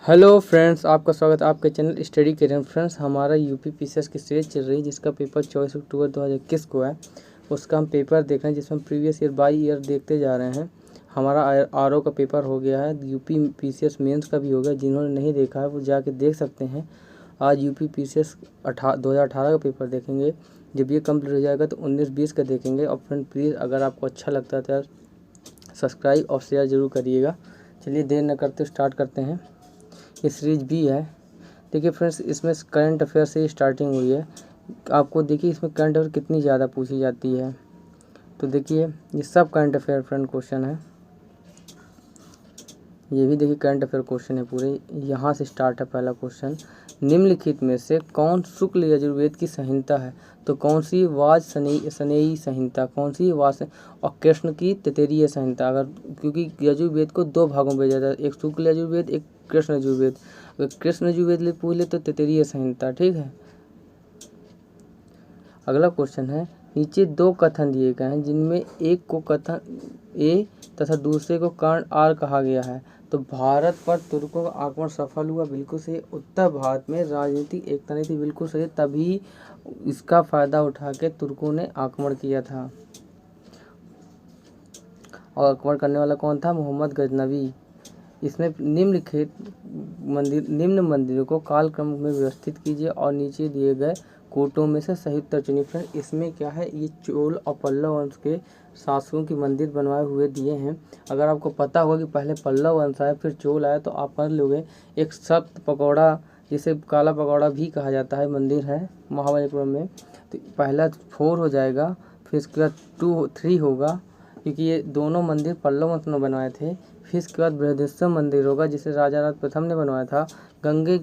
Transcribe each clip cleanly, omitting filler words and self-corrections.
Hello friends, आपका स्वागत है आपके चैनल स्टडी करियर। फ्रेंड्स, हमारा यूपी पीसीएस की सीरीज चल रही है जिसका पेपर 24 अक्टूबर 2021 को है। उसका हम पेपर देख रहे हैं जिसमें प्रीवियस ईयर बाई ईयर देखते जा रहे हैं। हमारा आरओ का पेपर हो गया है, यूपी पीसीएस मेंस का भी हो गया। जिन्होंने नहीं देखा है वो जाके देख सकते हैं। आज यूपी पीसीएस 2018 का पेपर देखेंगे। जब ये कम्प्लीट हो जाएगा तो 19-20 का देखेंगे। और फ्रेंड प्लीज़, अगर आपको अच्छा लगता है तो यार सब्सक्राइब और शेयर ज़रूर करिएगा। चलिए देर न करते स्टार्ट करते हैं। ये सीरीज भी है। देखिए फ्रेंड्स, इसमें करंट अफेयर से स्टार्टिंग हुई है। आपको देखिए इसमें करंट अफेयर कितनी ज़्यादा पूछी जाती है। तो देखिए ये सब करंट अफेयर फ्रेंड क्वेश्चन है। ये भी देखिए करंट अफेयर क्वेश्चन है पूरे। यहाँ से स्टार्ट है पहला क्वेश्चन। निम्नलिखित में से कौन शुक्ल यजुर्वेद की संहिता है? तो कौन सी वाज सनेयी संहिता, कौन सी वाज और कृष्ण की तैत्तिरीय संहिता। अगर क्योंकि यजुर्वेद को दो भागों में भेजा जाता है, एक शुक्ल यजुर्वेद, एक कृष्ण यजुर्वेद। अगर कृष्ण यजुर्वेद पूछ ले तो तैत्तिरीय संहिता, ठीक है। अगला क्वेश्चन है, नीचे दो कथन दिए गए हैं जिनमें एक को कथन ए तथा दूसरे को कर्ण आर कहा गया है। तो भारत पर तुर्कों का आक्रमण सफल हुआ, बिल्कुल सही। उत्तर भारत में राजनीतिक एकता नहीं थी, बिल्कुल सही। तभी इसका फायदा उठा के तुर्कों ने आक्रमण किया था। और आक्रमण करने वाला कौन था? मोहम्मद गजनवी। इसमें निम्न मंदिरों को कालक्रम में व्यवस्थित कीजिए और नीचे दिए गए कोटों में से सही उत्तर चुनिए। फ्रेंड, इसमें क्या है, ये चोल और पल्लव वंश के शासकों के मंदिर बनवाए हुए दिए हैं। अगर आपको पता होगा कि पहले पल्लव वंश आया फिर चोल आया तो आप पढ़ लोगे। एक सप्त पकौड़ा, जिसे काला पकौड़ा भी कहा जाता है, मंदिर है महाबलीपुरम में। तो पहला 4 हो जाएगा, फिर इसके बाद 2-3 होगा, क्योंकि ये दोनों मंदिर पल्लव वंश ने बनवाए थे। फिर इसके बाद बृहदेश्वर मंदिर होगा, जिसे राजा राज प्रथम ने बनवाया था। गंगे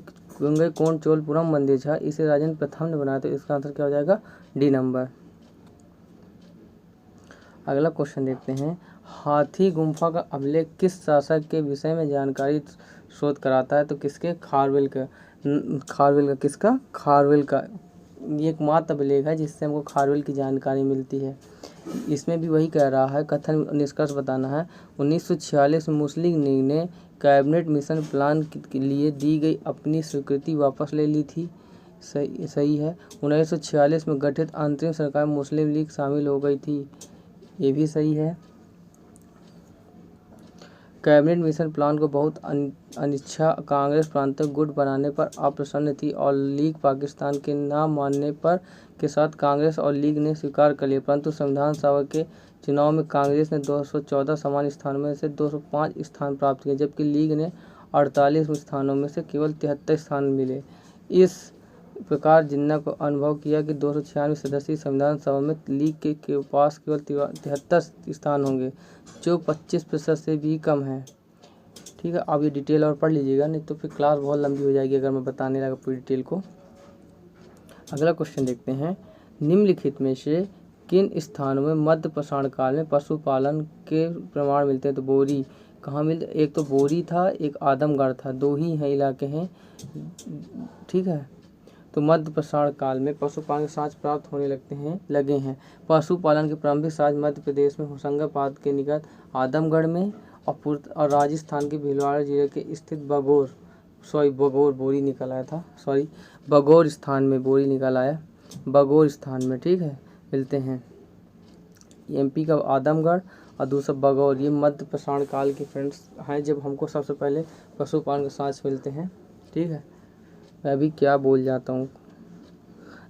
कोंड चोलपुरम मंदिर था, इसे राजेंद्र प्रथम ने बनाया। तो इसका आंसर क्या हो जाएगा? D number. अगला क्वेश्चन देखते हैं। हाथी गुम्फा का अभिलेख किस शासक के विषय में जानकारी शोध कराता है? तो किसके? खारवेल का। किसका? खारवेल का। ये एकमात्र अभिलेख है जिससे हमको खारवेल की जानकारी मिलती है। इसमें भी वही कह रहा है, कथन निष्कर्ष बताना है। 1946 में मुस्लिम लीग ने कैबिनेट मिशन प्लान के लिए दी गई अपनी स्वीकृति वापस ले ली थी। सही है। 1946 में गठित अंतरिम सरकार में मुस्लिम लीग शामिल हो गई थी। ये भी सही है। कैबिनेट मिशन प्लान को बहुत अनिच्छा कांग्रेस प्रांतीय गुट बनाने पर अप्रसन्न थी और लीग पाकिस्तान के न मानने पर के साथ कांग्रेस और लीग ने स्वीकार कर लिया। परंतु संविधान सभा के चुनाव में कांग्रेस ने 214 सामान्य स्थानों में से 205 स्थान प्राप्त किए, जबकि लीग ने 48 स्थानों में से केवल 73 स्थान मिले। इस प्रकार जिन्ना को अनुभव किया कि 296 सदस्यीय संविधान सभा में लीग के पास केवल 73 स्थान होंगे, जो 25% से भी कम है। ठीक है, आप ये डिटेल और पढ़ लीजिएगा, नहीं तो फिर क्लास बहुत लंबी हो जाएगी अगर मैं बताने लगा पूरी डिटेल को। अगला क्वेश्चन देखते हैं। निम्नलिखित में से किन स्थानों में मध्य पाषाण काल में पशुपालन के प्रमाण मिलते हैं? तो बोरी कहाँ मिलते? एक तो बोरी था, एक आदमगढ़ था, दो ही हैं इलाके हैं। ठीक है, तो मध्य पाषाण काल में पशुपालन के साक्ष्य प्राप्त होने लगे हैं। पशुपालन के प्रारंभिक साक्ष्य मध्य प्रदेश में होशंगाबाद के निकट आदमगढ़ में और राजस्थान के भीलवाड़ा जिले के स्थित बगौर स्थान में बोरी निकल आया। बगौर स्थान में, ठीक है, मिलते हैं। एमपी का आदमगढ़ और दूसरा बगौर, ये मध्य पाषाण काल के फ्रेंड्स हैं जब हमको सबसे पहले पशुपालन के साक्ष्य मिलते हैं। ठीक है, मैं अभी क्या बोल जाता हूँ।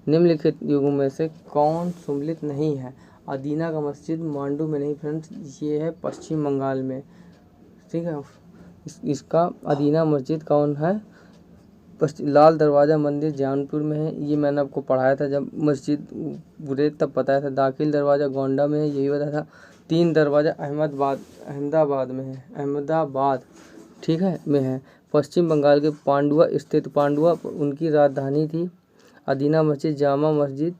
निम्नलिखित युगों में से कौन सम्मिलित नहीं है? अदीना का मस्जिद मांडू में नहीं फ्रेंड्स, ये है पश्चिम बंगाल में। ठीक है, इसका अदीना मस्जिद कौन है? लाल दरवाज़ा मंदिर जौनपुर में है। ये मैंने आपको पढ़ाया था जब मस्जिद बुरे तब बताया था। दाखिल दरवाज़ा गोंडा में है, यही बताया था। 3 दरवाज़ा अहमदाबाद में है, अहमदाबाद, ठीक है, में है। पश्चिम बंगाल के पांडुआ स्थित, पांडुआ उनकी राजधानी थी। अदीना मस्जिद जामा मस्जिद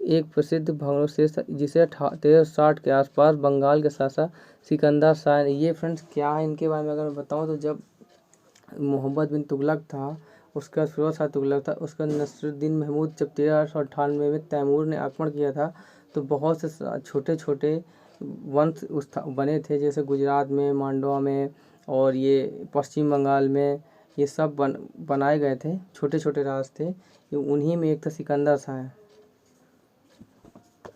एक प्रसिद्ध भग्नावशेष जिसे 1360 के आसपास बंगाल के शासक सिकंदर शाह ने। ये फ्रेंड्स क्या है इनके बारे में अगर मैं बताऊं तो जब मोहम्मद बिन तुगलक था, उसका फिरोज शाह तुगलक था, उसका नसरुद्दीन महमूद जब 1398 में तैमूर ने आक्रमण किया था तो बहुत से छोटे छोटे वंश बने थे, जैसे गुजरात में, मांडवा में और ये पश्चिम बंगाल में, ये सब बनाए गए थे, छोटे छोटे राज थे, ये उन्हीं में एक था सिकंदर शाह,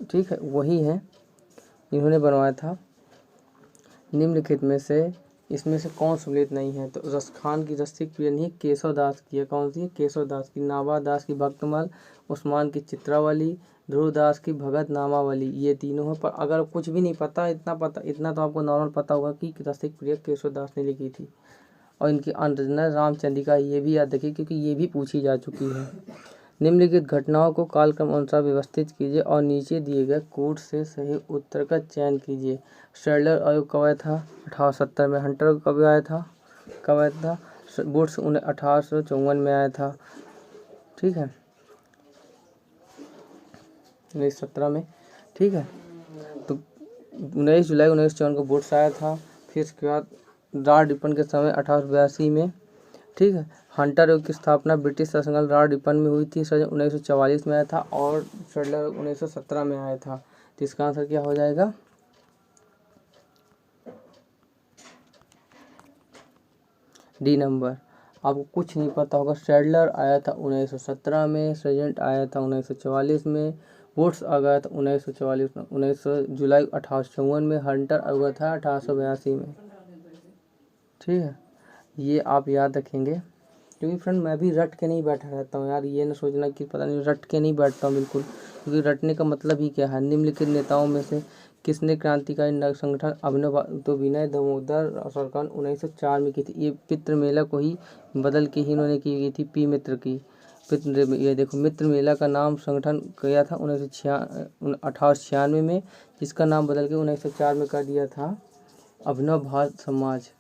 ठीक है, वही है, इन्होंने बनवाया था। निम्नलिखित में से इसमें से कौन सुलित नहीं है? तो रस खान की रसिक प्रिय नहीं, केशव दास की है। कौन सी है? केशव दास की। नाभा दास की भक्तमाल, उस्मान की चित्रावली, ध्रुव दास की भगत नामावली, ये तीनों है। पर अगर कुछ भी नहीं पता, इतना तो आपको नॉर्मल पता होगा कि रसिक प्रिय केशव दास ने लिखी थी। और इनकी अनरचना रामचंद्रिका, ये भी याद रखिए क्योंकि ये भी पूछी जा चुकी है। निम्नलिखित घटनाओं को कालक्रम अनुसार व्यवस्थित कीजिए और नीचे दिए गए कोड से सही उत्तर का चयन कीजिए। शेडलर आयोग कब आया था? 1870 में। हंटर कब आया था? वुड्स 1854 में आया था, ठीक है, 1917 में, ठीक है। तो 19 जुलाई 1954 को वुड्स आया था। फिर इसके बाद लॉर्ड रिपन के समय 1882 में, ठीक है। हंटर आयोग की स्थापना ब्रिटिश शासनकाल लॉर्ड रिपन में हुई थी, 1944 में आया था। और शेडलर 1917 में आया था। तो इसका आंसर क्या हो जाएगा? D number. आपको कुछ नहीं पता होगा। शेडलर आया था 1917 में, सर्जेंट आया था 1944 में, वुड्स आ गया था 1944 में, 19 जुलाई 1854 में, हंटर आ गया था 1882 में, ठीक है। ये आप याद रखेंगे क्योंकि फ्रेंड मैं भी रट के नहीं बैठा रहता हूँ यार, ये ना सोचना कि पता नहीं, रट के नहीं बैठता हूँ बिल्कुल, क्योंकि रटने का मतलब ही क्या है। निम्नलिखित नेताओं में से किसने क्रांतिकारी संगठन अभिनव तो विनय दामोदर सरकार 1904 में की थी? ये पितृ मेला को ही बदल के ही इन्होंने की थी, पी मित्र की। ये देखो, मित्र मेला का नाम संगठन किया था 1896 में, जिसका नाम बदल के 1904 में कर दिया था अभिनव भारत समाज,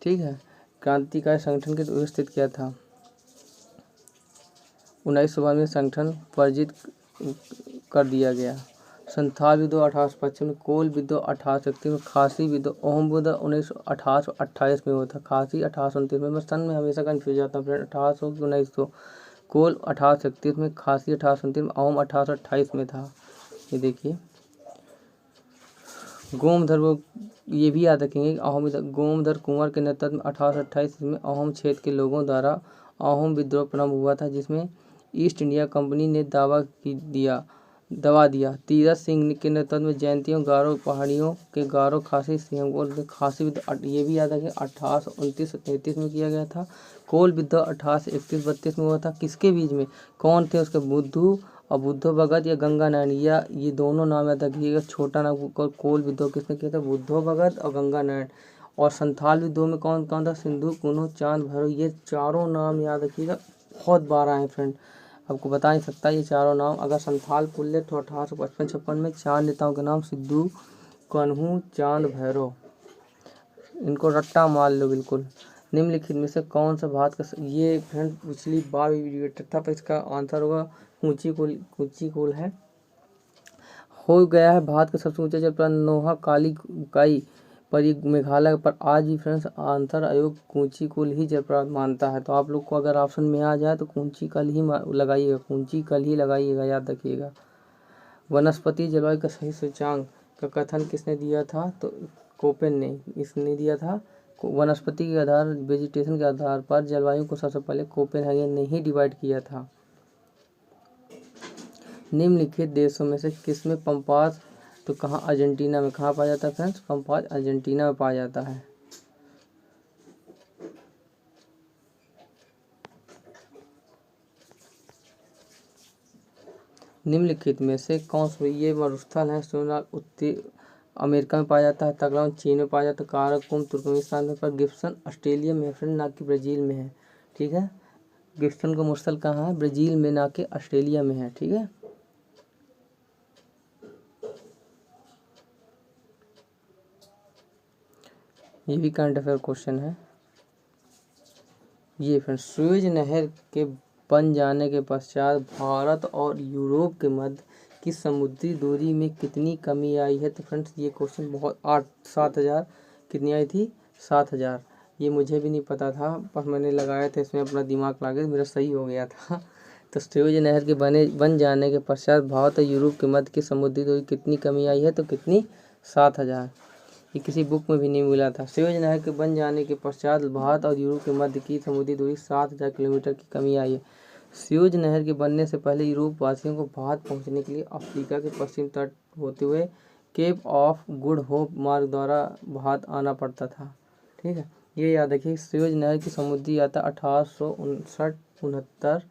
ठीक है। क्रांतिकारी संगठन के व्यवस्थित किया था 1992 में, संगठन वर्जित कर दिया गया। संथाल विद्रोह 1855 में, कोल विद्रोह 1831 में, खासी विद्रोह, ओम विद्रोह 1828 में हुआ था, खासी 1829 में। मैं सन में हमेशा कंफ्यूज जाता हूँ फ्रेंड, 1800 की 1900, कोल 1831 में, खासी 1829 में, ओम 1828 में था। ये देखिए गोमधर, वो ये भी याद रखेंगे अहोम गोमधर कुंवर के नेतृत्व में 1828 में अहोम क्षेत्र के लोगों द्वारा अहोम विद्रोह प्रारंभ हुआ था, जिसमें ईस्ट इंडिया कंपनी ने दबा दिया। तीरथ सिंह के नेतृत्व में जयंतियों गारो पहाड़ियों के गारो खासी सिंह को खासी विद्रोह, ये भी याद रखें, 1829-33 में किया गया था। कोल विद्रोह 1831-32 में हुआ था। किसके बीच में? कौन थे उसके? बुद्धू और बुद्धो भगत या गंगा नारायण, या ये दोनों नाम याद रखिएगा। छोटा नाम कोल विद्रोह किसने किया था? बुद्धो भगत और गंगा नारायण। और संथाल विद्रोह में कौन कौन था? सिंधु कुनो चांद भैरव, ये चारों नाम याद रखिएगा, बहुत बार आए फ्रेंड, आपको बता नहीं सकता ये चारों नाम। अगर संथाल पुल ले तो 1855-56 में 4 नेताओं के नाम सिद्धू कन्हू चांद भैरव, इनको रट्टा मार लो बिल्कुल। निम्नलिखित में से कौन सा भारत का, ये फ्रेंड पिछली बार भी वीडियो था, पर इसका आंसर होगा कूची कुल है, हो गया है भारत का सबसे ऊंचा जलप्रपात नोहा काई पर मेघालय पर। आज भी फ्रेंड्स आंसर आयोग कूची कुल ही जलप्रपात मानता है। तो आप लोग को अगर ऑप्शन में आ जाए तो कूची कल ही लगाइएगा, कूची कल ही लगाइएगा, याद रखिएगा। वनस्पति जलवायु का सही सूचकांक का कथन किसने दिया था? तो कोपेन ने, इसने दिया था। वनस्पति के आधार, वेजिटेशन के आधार पर जलवायु को सबसे पहले कोपेनहेगन ने ही डिवाइड किया था। निम्नलिखित देशों में से किसमें पंपास, तो कहाँ? अर्जेंटीना में। कहाँ पाया जाता है फ्रेंड्स? पंपास अर्जेंटीना में पाया जाता है। निम्नलिखित में से कौन सा, ये मरुस्थल है, सोनार उत्तर अमेरिका में पाया जाता है, तगलाउन चीन में पाया जाता है, काराकोरम तुर्कमेनिस्तान में, पर गिब्सन ऑस्ट्रेलिया में फ्रेंड, ना कि ब्राज़ील में है, ठीक है। गिब्सन का मरुस्थल कहाँ है? ब्राज़ील में, ना कि ऑस्ट्रेलिया में है, ठीक है। ये भी करंट अफेयर क्वेश्चन है। ये फ्रेंड, सुएज नहर के बन जाने के पश्चात भारत और यूरोप के मध्य की समुद्री दूरी में कितनी कमी आई है? तो फ्रेंड्स ये क्वेश्चन बहुत 7,000 कितनी आई थी? 7,000। ये मुझे भी नहीं पता था, पर मैंने लगाया था इसमें अपना दिमाग लगा के, मेरा सही हो गया था। तो सुएज नहर के बन जाने के पश्चात भारत और यूरोप के मध्य की समुद्री दूरी कितनी कमी आई है? तो कितनी? 7,000। ये किसी बुक में भी नहीं मिला था। सुएज नहर के बन जाने के पश्चात भारत और यूरोप के मध्य की समुद्री दूरी 7,000 किलोमीटर की कमी आई है। सुएज नहर के बनने से पहले यूरोप वासियों को भारत पहुंचने के लिए अफ्रीका के पश्चिम तट होते हुए केप ऑफ गुड होप मार्ग द्वारा भारत आना पड़ता था। ठीक है, ये याद रखिए। सुएज नहर की समुद्री यात्रा 1869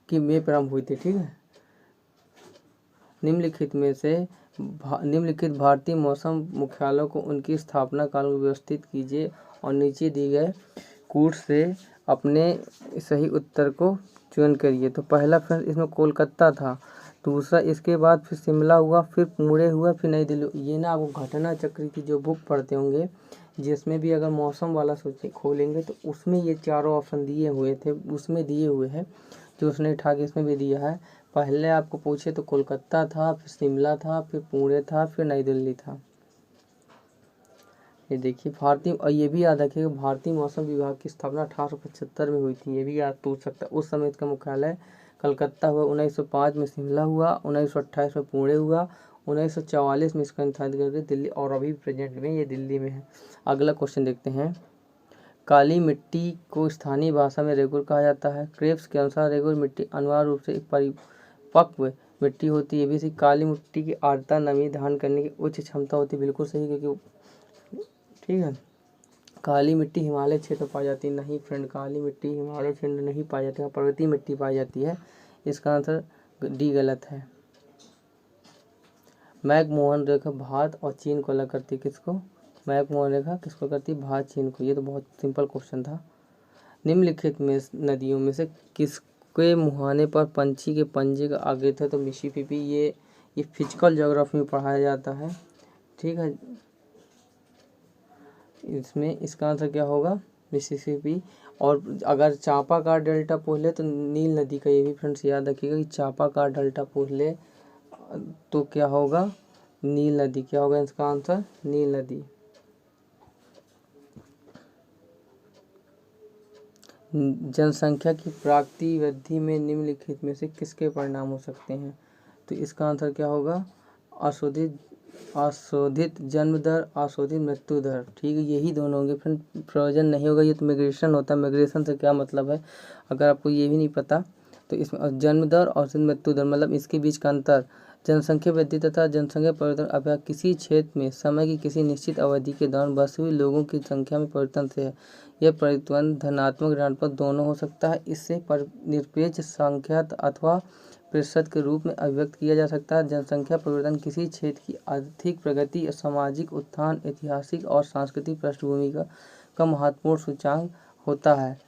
की में प्रारंभ हुई थी। ठीक है, निम्नलिखित भारतीय मौसम मुख्यालयों को उनकी स्थापना काल में व्यवस्थित कीजिए और नीचे दिए गए कूट से अपने सही उत्तर को चयन करिए। तो पहला फ्रेंड्स इसमें कोलकाता था, दूसरा इसके बाद फिर शिमला हुआ, फिर पुणे हुआ, फिर नई दिल्ली। ये ना आपको घटना चक्र की जो बुक पढ़ते होंगे जिसमें भी अगर मौसम वाला सोचे खोलेंगे तो उसमें ये चारों ऑप्शन दिए हुए थे, उसमें दिए हुए हैं जो उसने उठा के इसमें भी दिया है। पहले आपको पूछे तो कोलकाता था, फिर शिमला था, फिर पुणे था, फिर नई दिल्ली था। ये देखिए भारतीय, और ये भी याद रखिएगा भारतीय मौसम विभाग की स्थापना 1875 में हुई थी। ये भी याद पूछ सकता है। उस समय इसका मुख्यालय कलकत्ता हुआ, 1905 में शिमला हुआ, 1928 में पुणे हुआ, 1944 में इसका निर्धारित करके दिल्ली, और अभी प्रेजेंट में ये दिल्ली में है। अगला क्वेश्चन देखते हैं। काली मिट्टी को स्थानीय भाषा में रेगुर कहा जाता है। क्रेब्स के अनुसार रेगुर मिट्टी अनिवार्य रूप से एक परिपक्व मिट्टी होती है। भी काली मिट्टी की आर्द्रता नमी धारण करने की उच्च क्षमता होती है। बिल्कुल सही, क्योंकि ठीक है, काली मिट्टी हिमालय क्षेत्र में पाई जाती है। नहीं फ्रेंड, काली मिट्टी हिमालय क्षेत्र में नहीं पाई जाती है, पर्वतीय मिट्टी पाई जाती है। इसका आंसर डी गलत है। मैकमोहन रेखा भारत और चीन को अलग करती है। किसको? मैकमोहन रेखा किसको करती है? भारत चीन को। ये तो बहुत सिंपल क्वेश्चन था। निम्नलिखित में नदियों में से किसके मुहाने पर पंछी के पंजे का आगे था? तो मिसिसिपी। ये फिजिकल ज्योग्राफी में पढ़ाया जाता है। ठीक है, इसमें इसका आंसर क्या होगा? मिसिसिपी। और अगर चापाकार डेल्टा पूछ ले तो नील नदी का, ये भी फ्रेंड्स याद रखिएगा कि चापाकार डेल्टा पूछ ले तो क्या होगा? नील नदी। क्या होगा इसका आंसर? नील नदी। जनसंख्या की प्राकृतिक वृद्धि में निम्नलिखित में से किसके परिणाम हो सकते हैं? तो इसका आंसर क्या होगा? अशोधित जन्म दर, अशोधित मृत्यु दर। ठीक है, यही दोनों होंगे फ्रेंड। फ्रोजन नहीं होगा, ये तो मिग्रेशन होता है। मिग्रेशन से क्या मतलब है, अगर आपको ये भी नहीं पता तो इसमें जन्म दर और मृत्यु दर मतलब इसके बीच का अंतर। जनसंख्या वृद्धि तथा जनसंख्या परिवर्तन अभ्यास किसी क्षेत्र में समय की किसी निश्चित अवधि के दौरान बसे हुए लोगों की संख्या में परिवर्तन से है। यह परिवर्तन धनात्मक ऋणात्मक दोनों हो सकता है। इससे निरपेक्ष संख्या अथवा प्रतिशत के रूप में अभिव्यक्त किया जा सकता है। जनसंख्या परिवर्तन किसी क्षेत्र की आर्थिक प्रगति, सामाजिक उत्थान, ऐतिहासिक और सांस्कृतिक पृष्ठभूमि का महत्वपूर्ण सूचकांक होता है।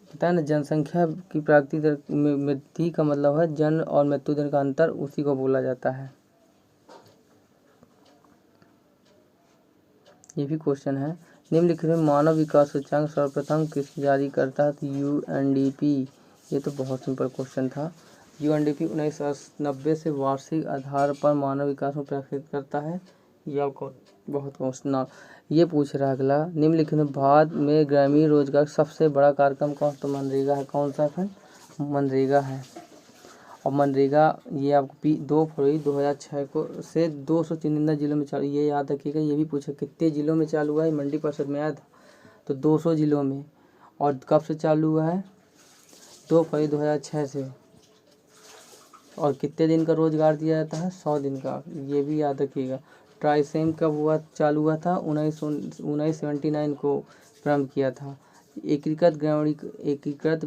पता है ना, जनसंख्या की प्राकृतिक दर में वृद्धि का मतलब है जन्म और मृत्यु दर का अंतर, उसी को बोला जाता है। ये भी क्वेश्चन है। निम्नलिखित में मानव विकास सूचकांक सर्वप्रथम किस जारी करता है? तो यूएनडीपी। ये तो बहुत सिंपल क्वेश्चन था। यूएनडीपी 1990 से वार्षिक आधार पर मानव विकास को प्रकाशित करता है। यह बहुत क्वेश्चन ये पूछ रहा है। अगला, निम्नलिखित में भारत में ग्रामीण रोजगार सबसे बड़ा कार्यक्रम कौन? तो मनरेगा है। कौन सा है? मनरेगा है। और मनरेगा ये आपको 2 फरवरी 2006 को से 253 जिलों में चालू। ये याद रखिएगा, ये भी पूछा कितने जिलों में चालू हुआ है। मंडी परिषद में आया था तो 200 जिलों में। और कब से चालू हुआ है? 2 फरवरी 2006 से। और कितने दिन का रोजगार दिया जाता है? 100 दिन का। ये भी याद रखिएगा। ट्राइसेम कब हुआ? चालू हुआ था 1979 को प्रारंभ किया था। एकीकृत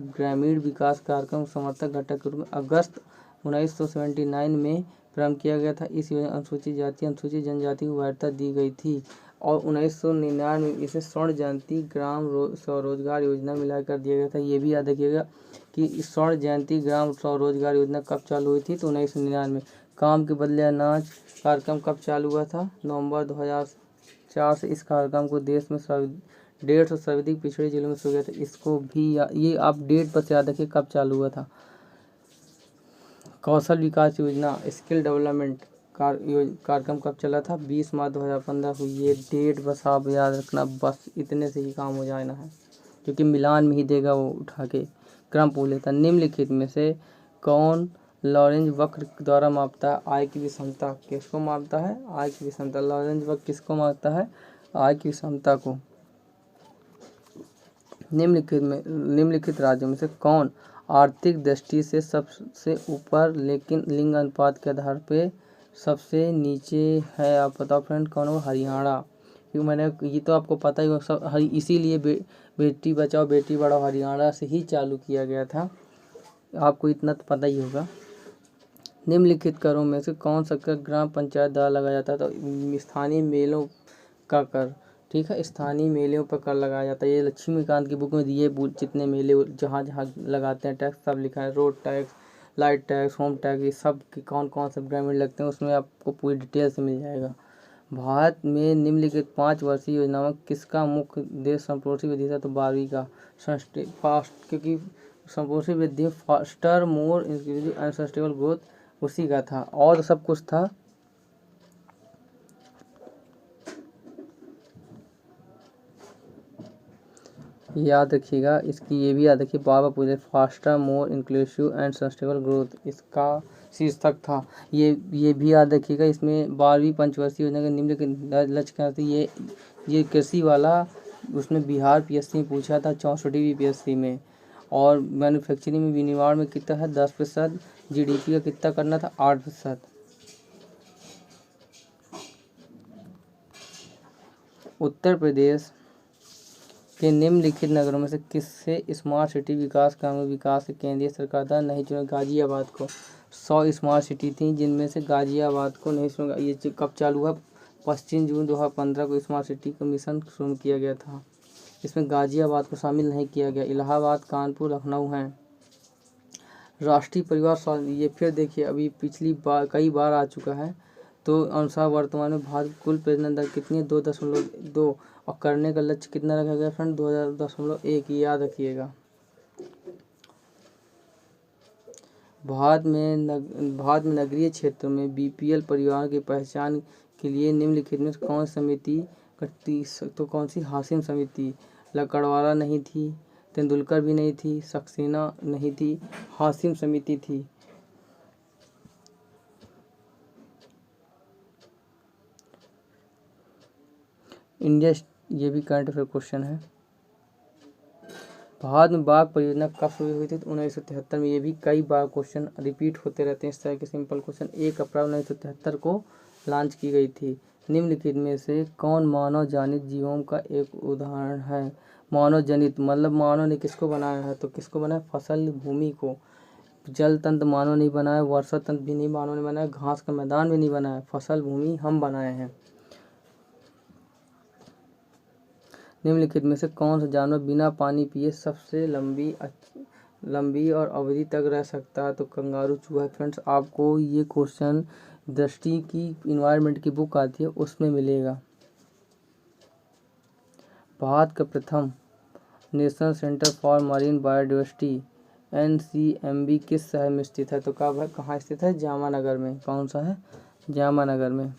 ग्रामीण विकास कार्यक्रम समर्थक घटक के रूप में अगस्त 1979 में प्रारंभ किया गया था। इस योजना अनुसूचित जाति अनुसूचित जनजाति को वैधता दी गई थी। और 1999 में इसे स्वर्ण जयंती ग्राम स्वरोजगार योजना में मिलाकर दिया गया था। ये भी याद रखिएगा कि स्वर्ण जयंती ग्राम स्वरोजगार योजना कब चालू हुई थी? तो 1999 में। काम के बदले अनाज कार्यक्रम कब चालू हुआ था? नवंबर 2004 से इस कार्यक्रम को देश में 150 सर्वाधिक पिछड़े जिलों में शुरू किया था। इसको भी ये आप डेट बस याद रखिए कब चालू हुआ था। कौशल विकास योजना स्किल डेवलपमेंट कार्यक्रम कब चला था? 20 मार्च 2015 को। ये डेट बस आप याद रखना, बस इतने से ही काम हो जाना है, क्योंकि मिलान में ही देगा वो उठा के। क्रम पूछ लेता। निम्नलिखित में से कौन लॉरेंज वक्र द्वारा मापता है आय की विषमता। किसको मापता है? आय की विषमता। लॉरेंज वक्र किसको मापता है? आय की विषमता को। निम्नलिखित राज्यों में से कौन आर्थिक दृष्टि से सबसे ऊपर लेकिन लिंग अनुपात के आधार पे सबसे नीचे है? आप बताओ फ्रेंड, कौन हो? हरियाणा। क्योंकि मैंने ये तो आपको पता ही होगा, सब इसीलिए बेटी बचाओ बेटी पढ़ाओ हरियाणा से ही चालू किया गया था, आपको इतना तो पता ही होगा। निम्नलिखित करों में से कौन सा कर ग्राम पंचायत द्वारा लगाया जाता है? तो स्थानीय मेलों का कर, ठीक है, स्थानीय मेलों पर कर लगाया जाता है। ये लक्ष्मीकांत की बुक में दिए जितने मेले जहाँ जहाँ लगाते हैं टैक्स सब लिखा है, road tax, light tax, home tax, ये सब के कौन कौन से ग्रामीण लगते हैं उसमें आपको पूरी डिटेल से मिल जाएगा। भारत में निम्नलिखित 5 वर्षीय योजनाओं में किसका मुख्य उद्देश्य संप्रोषी विधि था? तो 12वीं का फास्ट, क्योंकि संप्रोषी विधि faster more inclusive and sustainable growth उसी का था, और सब कुछ था। याद रखिएगा इसकी, ये भी याद रखिए, बाबा पूरे faster more inclusive and sustainable growth इसका शीर्षक था। ये भी याद रखिएगा। इसमें 12वीं पंचवर्षीय योजना के निम्नलिखित लक्ष्य क्या थे? ये कृषि वाला उसमें बिहार पीएससी में पूछा था 64वीं पीएससी में। और मैन्युफैक्चरिंग में विनिर्माण में कितना है? 10%। जीडीपी का कितना करना था? 8%। उत्तर प्रदेश के निम्नलिखित नगरों में से किससे स्मार्ट सिटी विकास ग्रामीण विकास के केंद्रीय सरकार द्वारा नहीं चुना? गाजियाबाद को। 100 स्मार्ट सिटी थी जिनमें से गाजियाबाद को नहीं चुना। ये कब चालू हुआ? 25 जून 2015 को स्मार्ट सिटी का मिशन शुरू किया गया था। इसमें गाजियाबाद को शामिल नहीं किया गया। इलाहाबाद, कानपुर, लखनऊ हैं। राष्ट्रीय परिवार स्वास्थ्य, ये फिर देखिए अभी पिछली बार कई बार आ चुका है। तो अनुसार वर्तमान में भारत कुल प्रजनन दर कितनी है? 2.2, और करने का लक्ष्य कितना रखा गया फ्रेंड? 2.1। याद रखिएगा। भारत में नगरीय क्षेत्रों में बीपीएल परिवार की पहचान के लिए निम्नलिखित में कौन समिति करती? तो कौन सी? हाशिम समिति। लकड़वाला नहीं थी, तेंदुलकर भी नहीं थी, सक्सेना नहीं थी, हाशिम समिति थी। इंडिया, ये भी करंट अफेयर क्वेश्चन है। भारत में बाघ परियोजना कब शुरू हुई थी? तो 1973 में। ये भी कई बार क्वेश्चन रिपीट होते रहते हैं इस तरह के सिंपल क्वेश्चन। 1 अप्रैल 1973 को लॉन्च की गई थी। निम्नलिखित में से कौन मानव जनित जीवों का एक उदाहरण है? मानव जनित मतलब मानव ने किसको बनाया है? तो किसको बनाया? फसल भूमि को। जल तंत्र मानव नहीं बनाया, वर्षा तंत्र भी नहीं मानव ने बनाया, घास का मैदान भी नहीं बनाया, फसल भूमि हम बनाए हैं। निम्नलिखित में से कौन सा जानवर बिना पानी पिए सबसे लंबी और अवधि तक रह सकता है? तो कंगारू चूहा। फ्रेंड्स, आपको ये क्वेश्चन दृष्टि की इन्वायरमेंट की बुक आती है उसमें मिलेगा। भारत का प्रथम national centre for marine biodiversity NCMB किस शहर में स्थित है? तो कहाँ स्थित है? जामनगर में। कौन सा है? जामनगर में।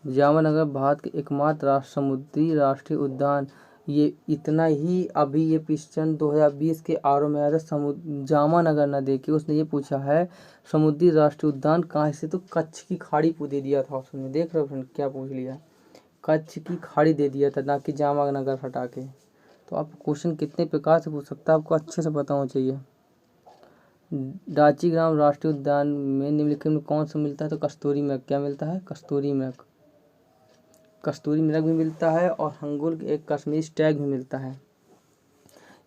जामनगर भारत के एकमात्र समुद्री राष्ट्रीय उद्यान। ये इतना ही, अभी ये क्वेश्चन 2020 के आर में आया था। जामनगर न देखिए, उसने ये पूछा है समुद्री राष्ट्रीय उद्यान कहाँ से? तो कच्छ की खाड़ी को दे दिया था ऑप्शन में। देख रहे हो फ्रेंड क्या पूछ लिया? कच्छ की खाड़ी दे दिया था, ना कि जामनगर हटा के। तो आप क्वेश्चन कितने प्रकार से पूछ सकता है, आपको अच्छे से पता होना चाहिए। डाचीग्राम राष्ट्रीय उद्यान में निम्नलिखित में कौन सा मिलता है? तो कस्तूरी मृग। क्या मिलता है? कस्तूरी मृग। कस्तूरी मृग भी मिलता है और हंगुल एक कश्मीरी स्टैग भी मिलता है।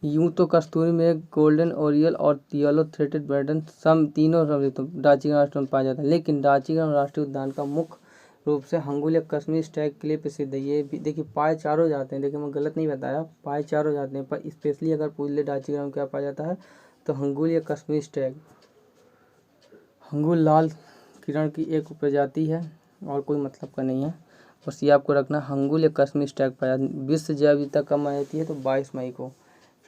यूं तो कस्तूरी मृग, गोल्डन ओरियल और येलो थ्रोटेड बर्डन तीनों डाचीग्राम राष्ट्रीय में पाया जाता है, लेकिन डाचीग्राम राष्ट्रीय उद्यान का मुख्य रूप से हंगुल या कश्मीरी स्टैग के लिए प्रसिद्ध है। ये भी देखिए पाए चारों जाते हैं, देखिए मैं गलत नहीं बताया, पाए चारों जाते हैं, पर स्पेशली अगर पूछ ले डाचीग्राम क्या पाया जाता है तो हंगुल या कश्मीरी स्टैग। हंगुल लाल किरण की एक प्रजाति है और कोई मतलब का नहीं है, बस ये आपको रखना। हंगुल या कश्मीरी स्टैग पाया। विश्व जैव विविधता कब मनाई जाती है? तो 22 मई को।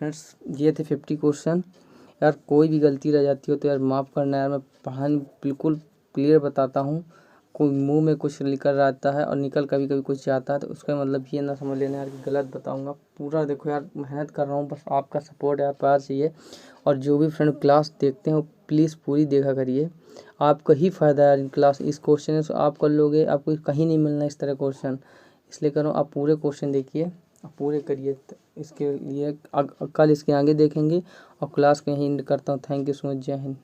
फ्रेंड्स, ये थे 50 क्वेश्चन। यार कोई भी गलती रह जाती हो तो यार माफ़ करना यार, मैं पढ़ाने बिल्कुल क्लियर बताता हूँ। कोई मुंह में कुछ निकल रहता है और निकल कभी कभी कुछ जाता है तो उसका मतलब ये ना समझ लेना यार कि गलत बताऊँगा। पूरा देखो यार मेहनत कर रहा हूँ, बस आपका सपोर्ट यार प्यार चाहिए। और जो भी फ्रेंड क्लास देखते हैं प्लीज़ पूरी देखा करिए, आपका ही फ़ायदा है। क्लास इस क्वेश्चन से आप कर लोगे, आपको कहीं नहीं मिलना इस तरह क्वेश्चन, इसलिए करो आप पूरे क्वेश्चन देखिए, आप पूरे करिए। इसके लिए कल इसके आगे देखेंगे और क्लास को यहीं एंड करता हूँ। Thank you so much. जय हिंद।